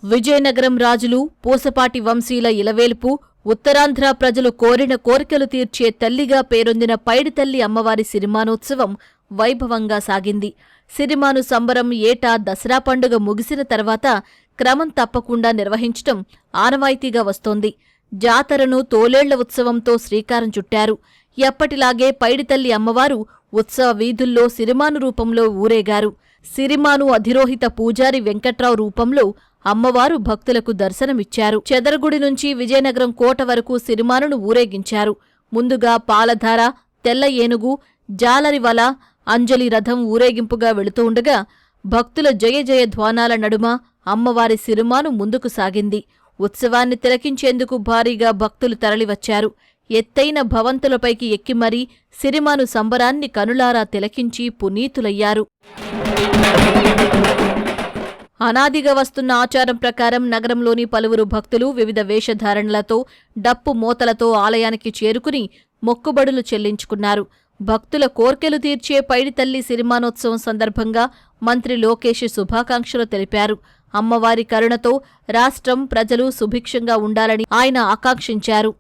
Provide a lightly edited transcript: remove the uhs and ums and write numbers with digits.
విజయనగరం రాజులు, పూసపాటి వంశీల ఇలవేల్పు, ఉత్తరాంధ్ర ప్రజలు కోరిన కోరికలు తీర్చే తల్లిగా పేరొందిన పైడితల్లి అమ్మవారి సిరిమానోత్సవం వైభవంగా సాగింది. సిరిమాను సంబరం ఏటా దసరా పండుగ ముగిసిన తర్వాత క్రమం తప్పకుండా నిర్వహించటం ఆనవాయితీగా వస్తోంది. జాతరను తోలేళ్ల ఉత్సవంతో శ్రీకారం చుట్టారు. ఎప్పటిలాగే పైడితల్లి అమ్మవారు ఉత్సవ వీధుల్లో సిరిమాను రూపంలో ఊరేగారు. సిరిమాను అధిరోహిత పూజారి వెంకట్రావు రూపంలో అమ్మవారు భక్తులకు దర్శనమిచ్చారు. చెదరగుడి నుంచి విజయనగరం కోట వరకు సిరిమానును ఊరేగించారు. ముందుగా పాలధార, తెల్ల ఏనుగు, జాలరివల, అంజలి రథం ఊరేగింపుగా వెళుతూ ఉండగా భక్తుల జయ జయ ధ్వానాల నడుమ అమ్మవారి సిరిమాను ముందుకు సాగింది. ఉత్సవాన్ని తిలకించేందుకు భారీగా భక్తులు తరలివచ్చారు. ఎత్తైన భవంతులపైకి ఎక్కి మరీ సిరిమాను సంబరాన్ని కనులారా తిలకించి పునీతులయ్యారు. అనాదిగా వస్తున్న ఆచారం ప్రకారం నగరంలోని పలువురు భక్తులు వివిధ వేషధారణలతో, డప్పు మోతలతో ఆలయానికి చేరుకుని మొక్కుబడులు చెల్లించుకున్నారు. భక్తుల కోర్కెలు తీర్చే పైడితల్లి సిరిమానోత్సవం సందర్భంగా మంత్రి లోకేష్ శుభాకాంక్షలు తెలిపారు. అమ్మవారి కరుణతో రాష్ట్రం, ప్రజలు సుభిక్షంగా ఉండాలని ఆయన ఆకాంక్షించారు.